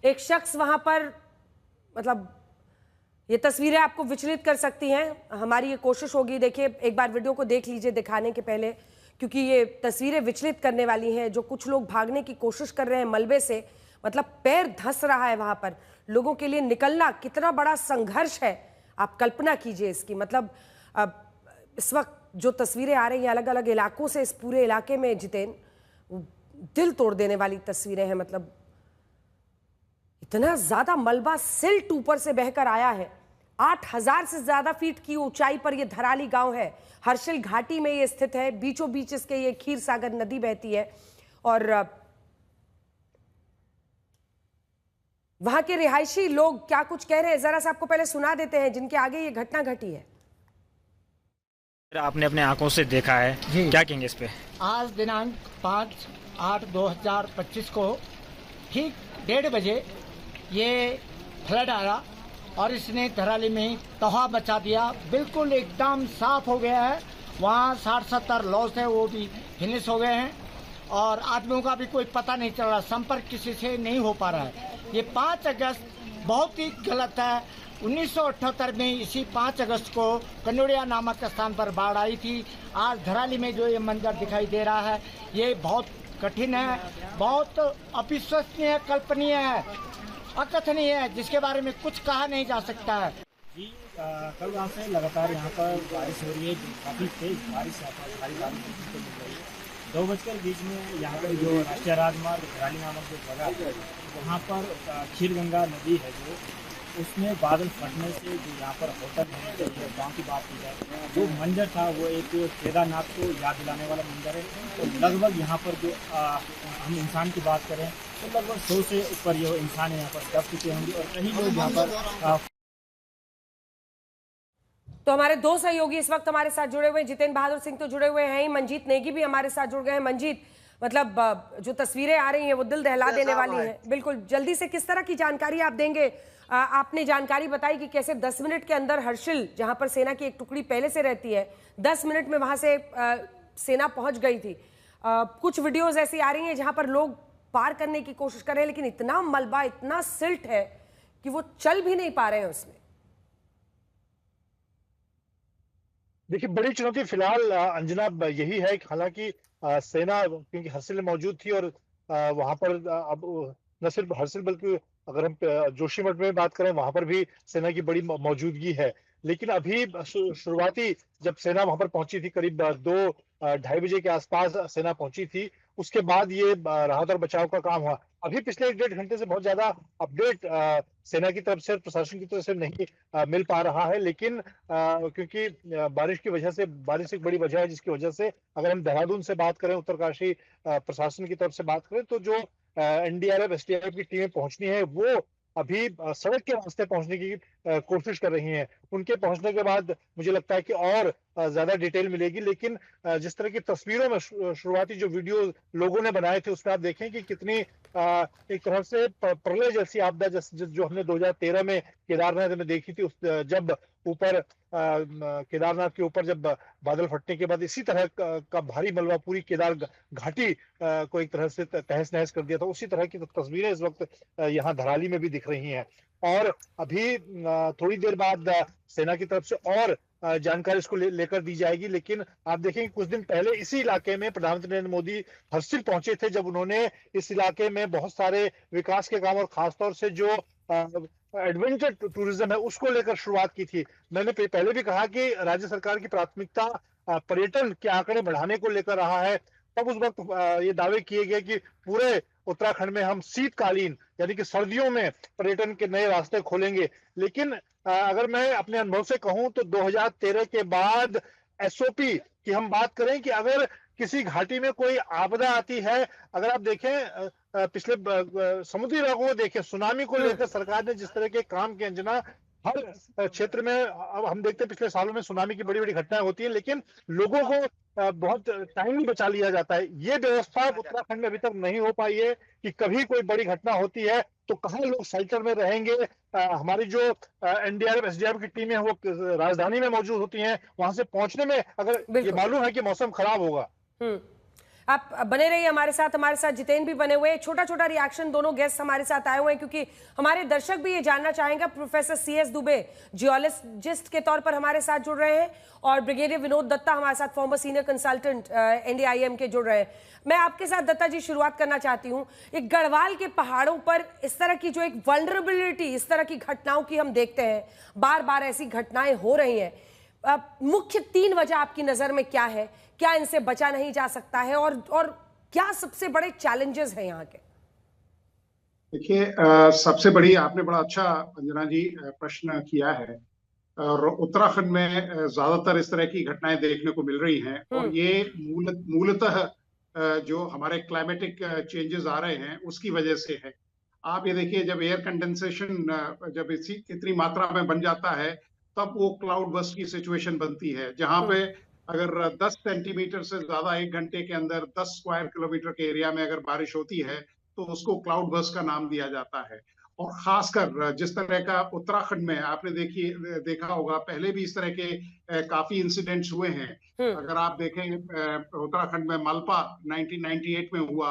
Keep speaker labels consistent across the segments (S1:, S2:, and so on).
S1: एक शख्स वहां पर, मतलब ये तस्वीरें आपको विचलित कर सकती हैं। हमारी ये कोशिश होगी, देखिए एक बार वीडियो को देख लीजिए दिखाने के पहले, क्योंकि ये तस्वीरें विचलित करने वाली हैं। जो कुछ लोग भागने की कोशिश कर रहे हैं मलबे से, मतलब पैर धंस रहा है वहां पर, लोगों के लिए निकलना कितना बड़ा संघर्ष है, आप कल्पना कीजिए इसकी। मतलब इस वक्त जो तस्वीरें आ रही हैं अलग अलग इलाकों से, इस पूरे इलाके में जितेन, दिल तोड़ देने वाली तस्वीरें हैं। मतलब इतना ज्यादा मलबा सिल्ट ऊपर से बहकर आया है। 8000 से ज्यादा फीट की ऊंचाई पर यह धराली गांव है। हर्षिल घाटी में यह स्थित है। बीचों बीच इसके ये खीर सागर नदी बहती है और वहां के रिहायशी लोग क्या कुछ कह रहे हैं जरा सा आपको पहले सुना देते हैं, जिनके आगे ये घटना घटी है।
S2: आपने अपने आंखों से देखा है, क्या कहेंगे इस पे?
S3: आज दिनांक 5/8/2025 को ठीक 1:30 बजे ये फ्लड आया और इसने धराली में तबाह मचा दिया। बिल्कुल एकदम साफ हो गया है। वहाँ 60-70 लॉस है, वो भी फिनिश हो गए हैं और आदमियों का भी कोई पता नहीं चल रहा, संपर्क किसी से नहीं हो पा रहा है। ये 5 अगस्त बहुत ही गलत है। 1978 में इसी 5 अगस्त को कन्नौड़िया नामक स्थान पर बाढ़ आई थी। आज धराली में जो ये मंजर दिखाई दे रहा है, ये बहुत कठिन है, बहुत अविश्वसनीय, कल्पनीय है, अकथनीय है, जिसके बारे में कुछ कहा नहीं जा सकता है।
S2: जी, कल रात से लगातार यहाँ पर बारिश हो रही है, काफ़ी तेज बारिश, यहाँ पर भारी बारिश देखने को मिल रही है। 2:20 में यहाँ पर जो राष्ट्रीय राजमार्ग धराली नामक जो जगह है, वहाँ पर खीरगंगा नदी है जो, उसमें बादल फटने से जो यहाँ पर होटल है, जो गाँव की बात की जाए, जो मंजर था वो एक केदारनाथ को याद दिलाने वाला मंजर है। तो लगभग यहाँ पर जो हम इंसान की बात करें तो लगभग 100 से ऊपर ये इंसान यहाँ पर दब चुके होंगे और कई लोग यहाँ पर।
S1: तो हमारे दो सहयोगी इस वक्त हमारे साथ जुड़े हुए हैं। जितेन बहादुर सिंह तो जुड़े हुए हैं ही, मंजीत नेगी भी हमारे साथ जुड़ गए हैं। मंजीत, मतलब जो तस्वीरें आ रही हैं वो दिल दहला देने वाली हैं। बिल्कुल, जल्दी से किस तरह की जानकारी आप देंगे? आपने जानकारी बताई कि कैसे 10 मिनट के अंदर हर्षिल, जहां पर सेना की एक टुकड़ी पहले से रहती है, 10 मिनट में वहां से सेना पहुंच गई थी। कुछ वीडियोज ऐसी आ रही हैं जहां पर लोग पार करने की कोशिश कर रहे हैं, लेकिन इतना मलबा, इतना सिल्ट है कि वो चल भी नहीं पा रहे हैं उसमें।
S4: देखिए, बड़ी चुनौती फिलहाल अंजना यही है कि हालांकि सेना क्योंकि हर्षिल में मौजूद थी और वहां पर अब न सिर्फ हर्षिल बल्कि अगर हम जोशीमठ में बात करें वहां पर भी सेना की बड़ी मौजूदगी है। लेकिन अभी शुरुआती जब सेना वहां पर पहुंची थी, करीब 2-2:30 बजे के आसपास सेना पहुंची थी, उसके बाद ये राहत और बचाव का काम हुआ। अभी पिछले 1-1.5 घंटे से बहुत ज्यादा अपडेट सेना की तरफ से, प्रशासन की तरफ से नहीं मिल पा रहा है। लेकिन क्योंकि बारिश की वजह से, बारिश एक बड़ी वजह है जिसकी वजह से अगर हम देहरादून से बात करें, उत्तरकाशी प्रशासन की तरफ से बात करें, तो जो एनडीआरएफ एसडीआरएफ की टीमें पहुंचनी है वो अभी सड़क के रास्ते पहुंचने की कोशिश कर रही हैं। उनके पहुंचने के बाद मुझे लगता है कि और ज्यादा डिटेल मिलेगी। लेकिन जिस तरह की तस्वीरों में शुरुआती जो वीडियो लोगों ने बनाए थे उसमें आप देखें कि कितनी एक तरह से प्रलय जैसी आपदा जो हमने 2013 में केदारनाथ में देखी थी, जब ऊपर केदारनाथ के ऊपर जब बादल फटने के बाद इसी तरह का भारी मलबा पूरी केदार घाटी को एक तरह से तहस नहस कर दिया था, उसी तरह की तस्वीरें इस वक्त यहाँ धराली में भी दिख रही हैं। और अभी थोड़ी देर बाद सेना की तरफ से और जानकारी इसको लेकर दी जाएगी। लेकिन आप देखेंगे कुछ दिन पहले इसी इलाके में प्रधानमंत्री नरेंद्र मोदी हर्षिल पहुंचे थे, जब उन्होंने इस इलाके में बहुत सारे विकास के काम और खासतौर से जो एडवेंचर टूरिज्म है उसको लेकर शुरुआत की थी। मैंने पहले भी कहा कि राज्य सरकार की प्राथमिकता पर्यटन के आंकड़े बढ़ाने को लेकर रहा है। तब उस वक्त ये दावे किए गए कि पूरे उत्तराखंड में हम शीतकालीन यानी कि सर्दियों में पर्यटन के नए रास्ते खोलेंगे। लेकिन अगर मैं अपने अनुभव से कहूं तो 2013 के बाद एसओपी की हम बात करें कि अगर किसी घाटी में कोई आपदा आती है, अगर आप देखें पिछले समुद्री इलाकों को देखें, सुनामी को लेकर सरकार ने जिस तरह के काम किए अंजना, हर क्षेत्र में अब हम देखते हैं पिछले सालों में सुनामी की बड़ी बड़ी घटनाएं होती हैं, लेकिन लोगों को बहुत टाइमली बचा लिया जाता है। ये व्यवस्था उत्तराखंड में अभी तक नहीं हो पाई है कि कभी कोई बड़ी घटना होती है तो कहाँ लोग शेल्टर में रहेंगे। हमारी जो एनडीआरएफ एसडीआरएफ की टीमें हैं वो राजधानी में मौजूद होती हैं, वहां से पहुंचने में अगर ये मालूम है कि मौसम खराब होगा।
S1: आप बने रहिए हमारे साथ जितेंद्र भी बने हुए हैं। छोटा छोटा रिएक्शन दोनों गेस्ट हमारे साथ आए हुए हैं क्योंकि हमारे दर्शक भी ये जानना चाहेंगे। प्रोफेसर CS दुबे जियोलॉजिस्ट के तौर पर हमारे साथ जुड़ रहे हैं और ब्रिगेडियर विनोद दत्ता हमारे साथ फॉर्मर सीनियर कंसल्टेंट NDIM के जुड़ रहे हैं। मैं आपके साथ दत्ता जी शुरुआत करना चाहती हूँ। एक गढ़वाल के पहाड़ों पर इस तरह की जो एक वल्नरेबिलिटी, इस तरह की घटनाओं की हम देखते हैं, बार बार ऐसी घटनाएं हो रही हैं। मुख्य 3 वजह आपकी नजर में क्या है? क्या इनसे बचा नहीं जा सकता है और क्या सबसे बड़े चैलेंजेस हैं यहाँ के?
S5: देखिए, सबसे बड़ी, आपने बड़ा अच्छा अंजना जी प्रश्न किया है। और उत्तराखंड में ज्यादातर इस तरह की घटनाएं देखने को मिल रही हैं और ये मूलतः जो हमारे क्लाइमेटिक चेंजेस आ रहे हैं उसकी वजह से है। आप ये देखिए, जब एयर कंडेंसेशन जब इतनी मात्रा में बन जाता है तब वो क्लाउड बर्स्ट की सिचुएशन बनती है, जहां पे अगर 10 सेंटीमीटर से ज्यादा 1 घंटे के अंदर 10 स्क्वायर किलोमीटर के एरिया में अगर बारिश होती है तो उसको क्लाउड बर्स्ट का नाम दिया जाता है। और खासकर जिस तरह का उत्तराखंड में आपने देखा होगा, पहले भी इस तरह के काफी इंसिडेंट्स हुए हैं। अगर आप देखें, उत्तराखंड में मालपा 1998 में हुआ,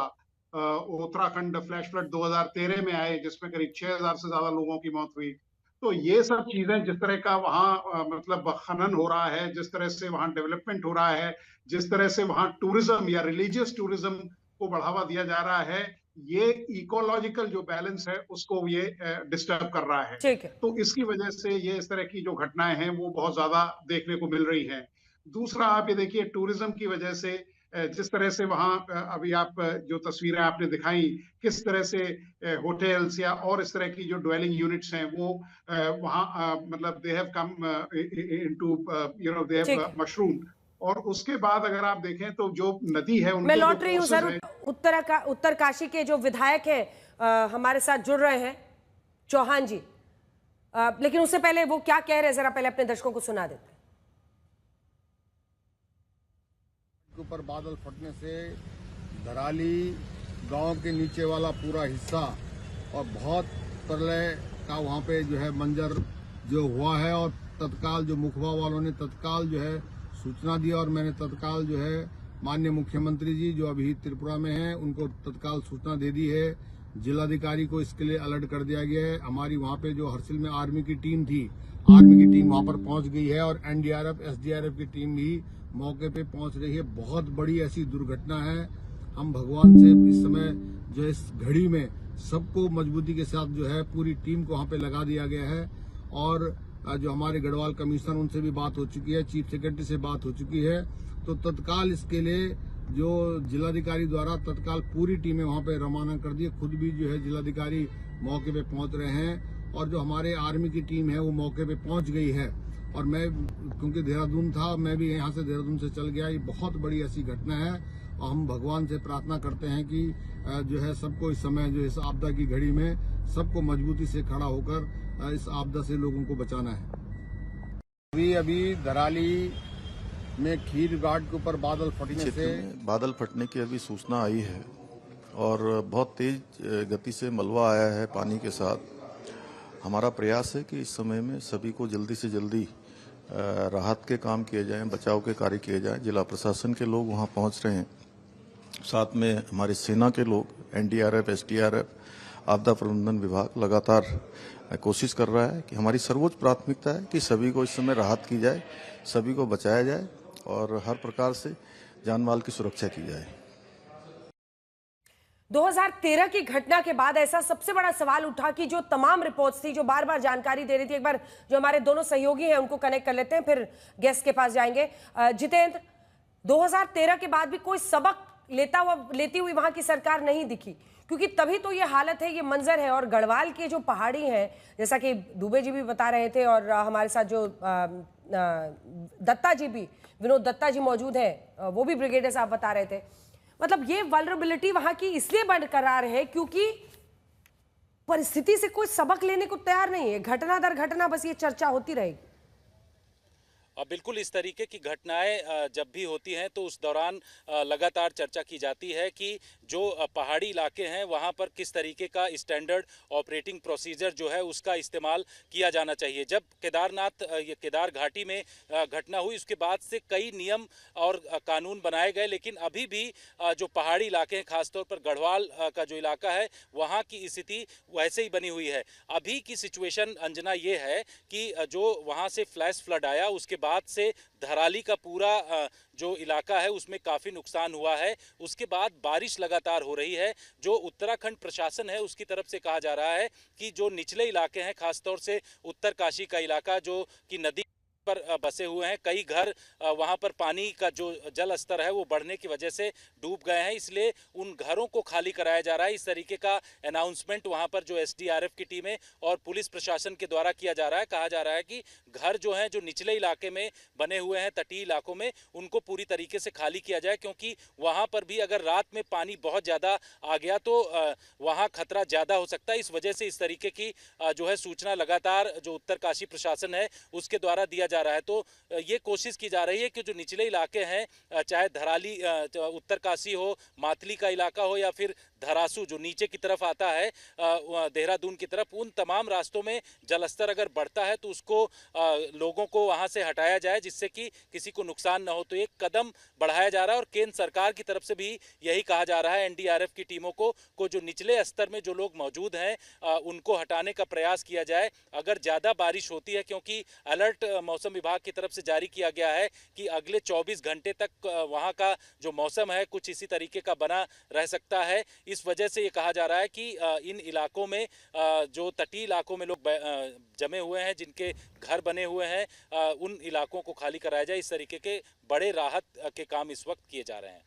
S5: उत्तराखंड फ्लैश फ्लड 2013 में आए जिसमें करीब 6000 से ज्यादा लोगों की मौत हुई। तो ये सब चीजें, जिस तरह का वहाँ मतलब खनन हो रहा है, जिस तरह से वहाँ डेवलपमेंट हो रहा है, जिस तरह से वहाँ टूरिज्म या रिलीजियस टूरिज्म को बढ़ावा दिया जा रहा है, ये इकोलॉजिकल जो बैलेंस है उसको ये डिस्टर्ब कर रहा है। तो इसकी वजह से ये इस तरह की जो घटनाएं हैं वो बहुत ज्यादा देखने को मिल रही हैं। दूसरा, आप ये देखिए, टूरिज्म की वजह से जिस तरह से वहाँ अभी आप जो तस्वीरें आपने दिखाई, किस तरह से होटल्स या और इस तरह की जो ड्वेलिंग यूनिट्स हैं वो वहाँ मतलब they have come into they have mushroom. और उसके बाद अगर आप देखें तो जो नदी है,
S1: मैं लौट रही हूँ सर, उत्तरकाशी के जो विधायक हैं हमारे साथ जुड़ रहे हैं, चौहान जी, लेकिन उससे पहले वो क्या कह रहे हैं जरा पहले अपने दर्शकों को सुना देते हैं।
S6: ऊपर बादल फटने से धराली गांव के नीचे वाला पूरा हिस्सा और बहुत प्रलय का वहां पे जो है मंजर जो हुआ है, और तत्काल जो मुखबा वालों ने तत्काल जो है सूचना दी और मैंने तत्काल जो है माननीय मुख्यमंत्री जी जो अभी त्रिपुरा में हैं उनको तत्काल सूचना दे दी है। जिलाधिकारी को इसके लिए अलर्ट कर दिया गया है। हमारी वहां पे जो हरसिल में आर्मी की टीम थी, आर्मी की टीम वहां पर पहुंच गई है और NDRF SDRF की टीम भी मौके पे पहुंच रही है। बहुत बड़ी ऐसी दुर्घटना है। हम भगवान से इस समय जो है इस घड़ी में सबको मजबूती के साथ जो है पूरी टीम को वहां पे लगा दिया गया है। और जो हमारे गढ़वाल कमिश्नर, उनसे भी बात हो चुकी है, चीफ सेक्रेटरी से बात हो चुकी है। तो तत्काल इसके लिए जो जिलाधिकारी द्वारा तत्काल पूरी टीमें वहां पे रवाना कर दी। खुद भी जो है जिलाधिकारी मौके पे पहुंच रहे हैं और जो हमारे आर्मी की टीम है वो मौके पे पहुंच गई है। और मैं क्योंकि देहरादून था, मैं भी यहाँ से देहरादून से चल गया। ये बहुत बड़ी ऐसी घटना है और हम भगवान से प्रार्थना करते हैं कि जो है सबको इस समय जो इस आपदा की घड़ी में सबको मजबूती से खड़ा होकर इस आपदा से लोगों को बचाना है। अभी धराली में खीर घाट के ऊपर बादल फटने की अभी सूचना आई है और बहुत तेज गति से मलबा आया है पानी के साथ। हमारा प्रयास है कि इस समय में सभी को जल्दी से जल्दी राहत के काम किए जाएं, बचाव के कार्य किए जाएं। जिला प्रशासन के लोग वहां पहुंच रहे हैं, साथ में हमारे सेना के लोग, NDRF SDRF, आपदा प्रबंधन विभाग लगातार कोशिश कर रहा है कि हमारी सर्वोच्च प्राथमिकता है कि सभी को इस समय राहत की जाए, सभी को बचाया जाए और हर प्रकार से जान माल की सुरक्षा की जाए।
S1: 2013 की घटना के बाद ऐसा सबसे बड़ा सवाल उठा कि जो तमाम रिपोर्ट्स थी, जो बार बार जानकारी दे रही थी, एक बार जो हमारे दोनों सहयोगी हैं उनको कनेक्ट कर लेते हैं, फिर गेस्ट के पास जाएंगे। जितेंद्र, 2013 के बाद भी कोई सबक लेती हुई वहां की सरकार नहीं दिखी, क्योंकि तभी तो ये हालत है, ये मंजर है। और गढ़वाल के जो पहाड़ी हैं, जैसा कि दुबे जी भी बता रहे थे और हमारे साथ जो दत्ता जी भी, विनोद दत्ता जी मौजूद हैं, वो भी ब्रिगेडियर साहब बता रहे थे। मतलब ये वल्नरेबिलिटी वहां की इसलिए बरकरार है क्योंकि परिस्थिति से कोई सबक लेने को तैयार नहीं है। घटना दर घटना बस ये चर्चा होती रहेगी।
S7: और बिल्कुल इस तरीके की घटनाएं जब भी होती हैं तो उस दौरान लगातार चर्चा की जाती है कि जो पहाड़ी इलाके हैं वहां पर किस तरीके का स्टैंडर्ड ऑपरेटिंग प्रोसीजर जो है उसका इस्तेमाल किया जाना चाहिए। जब ये केदार घाटी में घटना हुई उसके बाद से कई नियम और कानून बनाए गए, लेकिन अभी भी जो पहाड़ी इलाके हैं खासतौर पर गढ़वाल का जो इलाका है वहाँ की स्थिति वैसे ही बनी हुई है। अभी की सिचुएशन अंजना ये है कि जो वहाँ से फ्लैश फ्लड आया उसके बाद से धराली का पूरा जो इलाका है उसमें काफ़ी नुकसान हुआ है। उसके बाद बारिश लगातार हो रही है। जो उत्तराखंड प्रशासन है उसकी तरफ से कहा जा रहा है कि जो निचले इलाके हैं खासतौर से उत्तरकाशी का इलाका जो कि नदी पर बसे हुए हैं, कई घर वहां पर पानी का जो जल स्तर है वो बढ़ने की वजह से डूब गए हैं, इसलिए उन घरों को खाली कराया जा रहा है। इस तरीके का अनाउंसमेंट वहां पर जो एसडीआरएफ की टीमें और पुलिस प्रशासन के द्वारा किया जा रहा है। कहा जा रहा है कि घर जो हैं जो निचले इलाके में बने हुए हैं तटीय इलाकों में उनको पूरी तरीके से खाली किया जाए, क्योंकि वहां पर भी अगर रात में पानी बहुत ज़्यादा आ गया तो वहां खतरा ज़्यादा हो सकता है। इस वजह से इस तरीके की जो है सूचना लगातार जो उत्तरकाशी प्रशासन है उसके द्वारा दिया जा रहा है। तो ये कोशिश की जा रही है कि जो निचले इलाके हैं चाहे धराली उत्तरकाशी हो, मातली का इलाका हो या फिर धरासू जो नीचे की तरफ आता है देहरादून की तरफ, उन तमाम रास्तों में जलस्तर अगर बढ़ता है तो उसको लोगों को वहां से हटाया जाए जिससे कि किसी को नुकसान न हो। तो एक कदम बढ़ाया जा रहा है और केंद्र सरकार की तरफ से भी यही कहा जा रहा है एनडीआरएफ की टीमों को जो निचले स्तर में जो लोग मौजूद हैं उनको हटाने का प्रयास किया जाए। अगर ज़्यादा बारिश होती है, क्योंकि अलर्ट मौसम विभाग की तरफ से जारी किया गया है कि अगले 24 घंटे तक वहां का जो मौसम है कुछ इसी तरीके का बना रह सकता है। इस वजह से ये कहा जा रहा है कि इन इलाकों में जो तटीय इलाकों में लोग जमे हुए हैं, जिनके घर बने हुए हैं, उन इलाकों को खाली कराया जाए। इस तरीके के बड़े राहत के काम इस वक्त किए जा रहे हैं।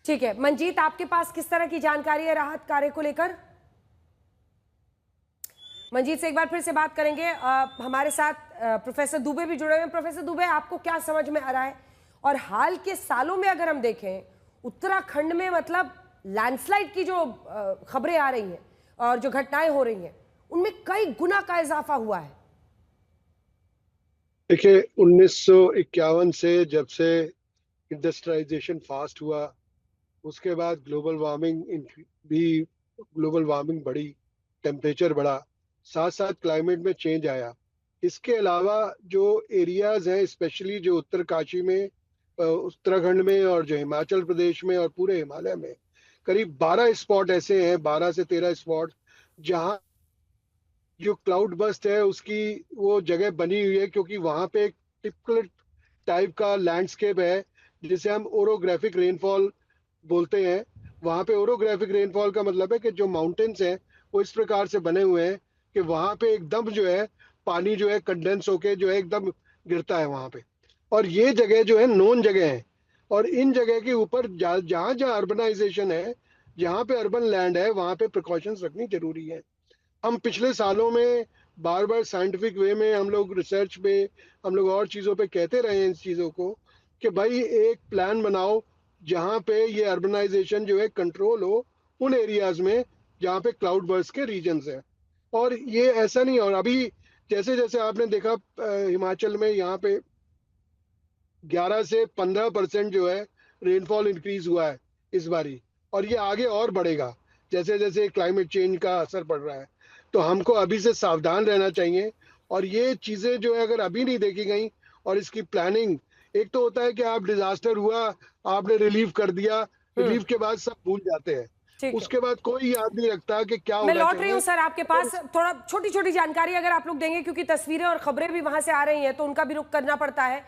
S1: ठीक है मंजीत, आपके पास किस तरह की जानकारी है राहत कार्य को लेकर? मंजीत से एक बार फिर से बात करेंगे। हमारे साथ प्रोफेसर दुबे भी जुड़े हुए हैं। प्रोफेसर दुबे, आपको क्या समझ में आ रहा है, और हाल के सालों में अगर हम देखें उत्तराखंड में मतलब लैंडस्लाइड की जो खबरें आ रही हैं और जो घटनाएं हो रही हैं उनमें कई गुना का इजाफा हुआ है।
S8: देखिए 1951 से जब से इंडस्ट्रियलाइजेशन फास्ट हुआ उसके बाद ग्लोबल वार्मिंग बढ़ी, टेम्परेचर बढ़ा, साथ साथ क्लाइमेट में चेंज आया। इसके अलावा जो एरियाज हैं स्पेशली जो उत्तरकाशी में, उत्तराखंड में और जो हिमाचल प्रदेश में और पूरे हिमालय में करीब 12 स्पॉट ऐसे हैं, 12 से 13 स्पॉट जहां जो क्लाउड बस्ट है उसकी वो जगह बनी हुई है, क्योंकि वहां पे एक टिपिकल टाइप का लैंडस्केप है जिसे हम ओरोग्राफिक रेनफॉल बोलते हैं। वहां पे ओरोग्राफिक रेनफॉल का मतलब है कि जो माउंटेन्स हैं वो इस प्रकार से बने हुए हैं कि वहां पे एकदम जो है पानी जो है कंडेंस होके जो है एकदम गिरता है वहां पे। और ये जगह जो है नोन जगह है, और इन जगह के ऊपर जहाँ जहाँ अर्बनाइजेशन है, जहाँ पे अर्बन लैंड है, वहां पे प्रिकॉशंस रखनी जरूरी है। हम पिछले सालों में बार बार साइंटिफिक वे में हम लोग रिसर्च पे, हम लोग और चीज़ों पे कहते रहे हैं इस चीज़ों को कि भाई एक प्लान बनाओ जहाँ पे ये अर्बनाइजेशन जो है कंट्रोल हो उन एरियाज में जहाँ पे क्लाउड बर्स्ट के रीजन्स हैं। और ये ऐसा नहीं, और अभी जैसे जैसे आपने देखा हिमाचल में यहाँ पे 11 से 15% जो है रेनफॉल इंक्रीज हुआ है इस बारी, और ये आगे और बढ़ेगा जैसे जैसे क्लाइमेट चेंज का असर पड़ रहा है। तो हमको अभी से सावधान रहना चाहिए, और ये चीज़ें जो है अगर अभी नहीं देखी गई और इसकी प्लानिंग, एक तो होता है कि आप डिजास्टर हुआ आपने रिलीफ कर दिया, रिलीफ के बाद सब भूल जाते हैं, उसके बाद कोई याद नहीं रखता कि क्या
S1: मैं लौट रही हूँ सर आपके पास, थोड़ा छोटी छोटी जानकारी अगर आप लोग देंगे, क्योंकि तस्वीरें और खबरें भी वहां से आ रही हैं तो उनका भी रुख करना पड़ता है।